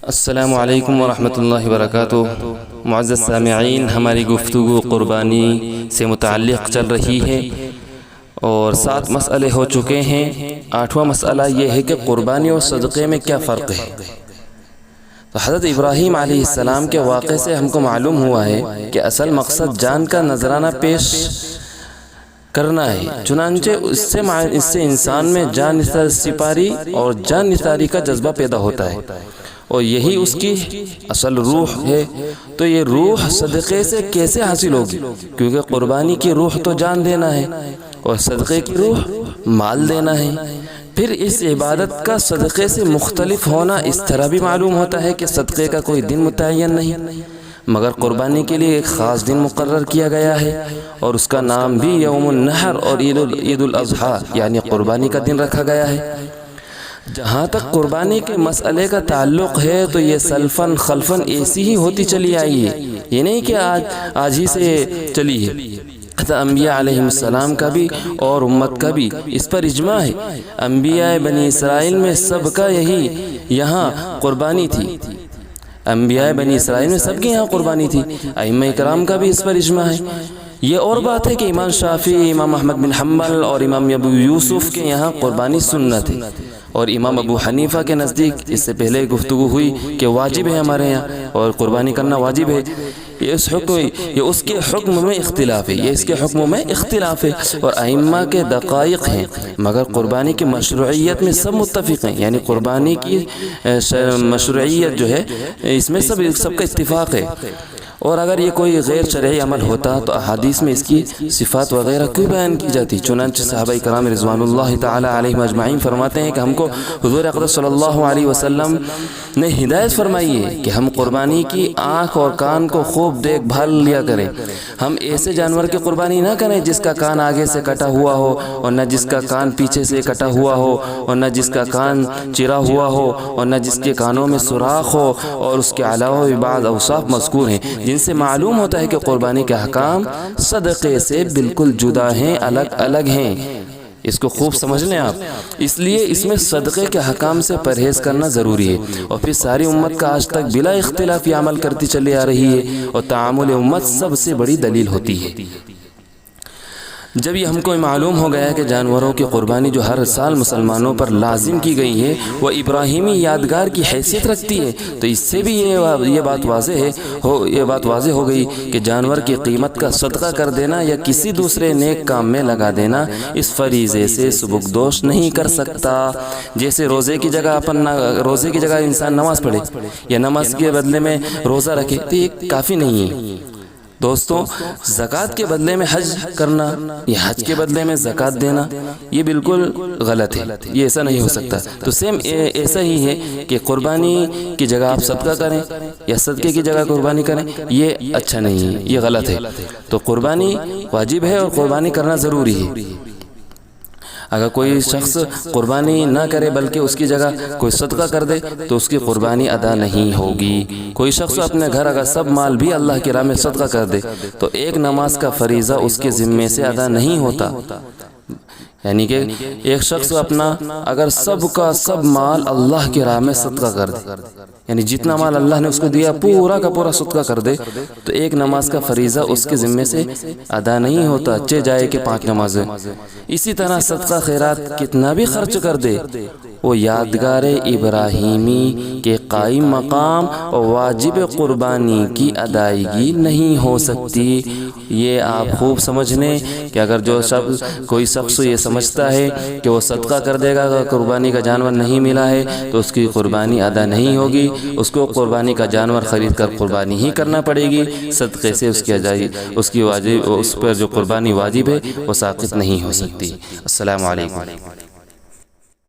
السلام علیکم ورحمۃ اللہ وبرکاتہ۔ معزز سامعین، ہماری گفتگو قربانی سے متعلق چل رہی ہے اور 7 مسئلے ہو چکے ہیں۔ 8واں مسئلہ یہ ہے کہ قربانی اور صدقے میں کیا فرق ہے۔ تو حضرت ابراہیم علیہ السلام کے واقعے سے ہم کو معلوم ہوا ہے کہ اصل مقصد جان کا نذرانہ پیش کرنا ہے، چنانچہ اس سے انسان میں جان سپاری اور جان نثاری کا جذبہ پیدا ہوتا ہے اور یہی اس کی اصل روح ہے۔ تو یہ روح صدقے سے کیسے حاصل ہوگی؟ کیونکہ قربانی کی روح تو جان دینا ہے اور صدقے کی روح مال دینا ہے۔ پھر اس عبادت کا صدقے سے مختلف ہونا اس طرح بھی معلوم ہوتا ہے کہ صدقے کا کوئی دن متعین نہیں، مگر قربانی کے لیے ایک خاص دن مقرر کیا گیا ہے اور اس کا نام بھی یوم النحر اور عید الاضحیٰ یعنی قربانی کا دن رکھا گیا ہے۔ جہاں تک قربانی کے مسئلے کا تعلق ہے تو یہ سلفاً خلفاً ایسی ہی ہوتی چلی آئی ہے، یہ نہیں کہ آج ہی سے چلی ہے۔ انبیاء علیہ السلام کا بھی اور امت کا بھی اس پر اجماع ہے۔ انبیاء بنی اسرائیل میں سب کا یہاں قربانی تھی، انبیاء بنی اسرائیل میں سب کے یہاں قربانی تھی۔ ائمہ کرام کا بھی اس پر اجماع ہے۔ یہ اور بات ہے کہ امام شافعی، امام احمد بن حنبل اور امام ابو یوسف کے یہاں قربانی سنت ہے، اور امام ابو حنیفہ کے نزدیک اس سے پہلے گفتگو ہوئی کہ واجب ہے ہمارے یہاں اور قربانی کرنا واجب ہے۔ یہ اس کے حکم میں اختلاف ہے، یہ اس کے حکم میں اختلاف ہے اور ائمہ کے دقائق ہیں، مگر قربانی کی مشروعیت میں سب متفق ہیں، یعنی قربانی کی مشروعیت جو ہے اس میں سب کا اتفاق ہے۔ اور اگر یہ کوئی غیر شرعی عمل ہوتا تو احادیث میں اس کی صفات وغیرہ کیوں بیان کی جاتی؟ چنانچہ صحابہ کرام رضوان اللہ تعالی علیہم اجمعین فرماتے ہیں کہ ہم کو حضور اقدس صلی اللہ علیہ وسلم نے ہدایت فرمائی ہے کہ ہم قربانی کی آنکھ اور کان کو خوب دیکھ بھال لیا کریں۔ ہم ایسے جانور کی قربانی نہ کریں جس کا کان آگے سے کٹا ہوا ہو اور نہ جس کا کان پیچھے سے کٹا ہوا ہو اور نہ جس کا کان چرا ہوا ہو اور نہ جس کے کانوں میں سوراخ ہو، اور اس کے علاوہ بھی بعض اوصاف مذکور ہیں جن سے معلوم ہوتا ہے کہ قربانی کے احکام صدقے سے بالکل جدا ہیں، الگ الگ ہیں۔ اس کو خوب سمجھ لیں آپ۔ اس لیے اس میں صدقے کے حکام سے پرہیز کرنا ضروری ہے، اور پھر ساری امت کا آج تک بلا اختلاف یہ عمل کرتی چلی آ رہی ہے، اور تعامل امت سب سے بڑی دلیل ہوتی ہے۔ جب یہ ہم کو معلوم ہو گیا کہ جانوروں کی قربانی جو ہر سال مسلمانوں پر لازم کی گئی ہے وہ ابراہیمی یادگار کی حیثیت رکھتی ہے، تو اس سے بھی یہ بات واضح ہو گئی کہ جانور کی قیمت کا صدقہ کر دینا یا کسی دوسرے نیک کام میں لگا دینا اس فریضے سے سبکدوش نہیں کر سکتا۔ جیسے روزے کی جگہ انسان نماز پڑھے یا نماز کے بدلے میں روزہ رکھے تو یہ کافی نہیں ہے۔ دوستوں، زکوٰۃ کے بدلے میں حج کرنا یا حج کے بدلے میں زکوٰۃ دینا یہ بالکل غلط ہے، یہ ایسا نہیں ہو سکتا۔ تو سیم ایسا ہی ہے کہ قربانی کی جگہ آپ صدقہ کریں یا صدقے کی جگہ قربانی کریں، یہ اچھا نہیں ہے، یہ غلط ہے۔ تو قربانی واجب ہے اور قربانی کرنا ضروری ہے۔ اگر کوئی شخص قربانی نہ کرے بلکہ اس کی جگہ کوئی صدقہ کر دے تو اس کی قربانی ادا نہیں ہوگی۔ کوئی شخص اپنے گھر اگر سب مال بھی اللہ کی راہ میں صدقہ کر دے تو ایک نماز کا فریضہ اس کے ذمے سے ادا نہیں ہوتا، یعنی کہ ایک شخص اپنا اگر سب کا سب مال اللہ کی راہ میں صدقہ کر دے، یعنی جتنا مال اللہ نے اس کو دیا پورا کا پورا صدقہ کر دے، تو ایک نماز کا فریضہ اس کے ذمے سے ادا نہیں ہوتا، چہ جائے کہ 5 نمازیں۔ اسی طرح صدقہ خیرات کتنا بھی خرچ کر دے وہ یادگار ابراہیمی کے قائم مقام اور واجب قربانی کی ادائیگی نہیں ہو سکتی۔ یہ آپ خوب سمجھ لیں کہ اگر کوئی شخص یہ سمجھتا ہے کہ وہ صدقہ کر دے گا، قربانی کا جانور نہیں ملا ہے تو اس کی قربانی ادا نہیں ہوگی، اس کو قربانی کا جانور خرید کر قربانی ہی کرنا پڑے گی، صدقے سے اس پر جو قربانی واجب ہے وہ ساقط نہیں ہو سکتی۔ السلام علیکم۔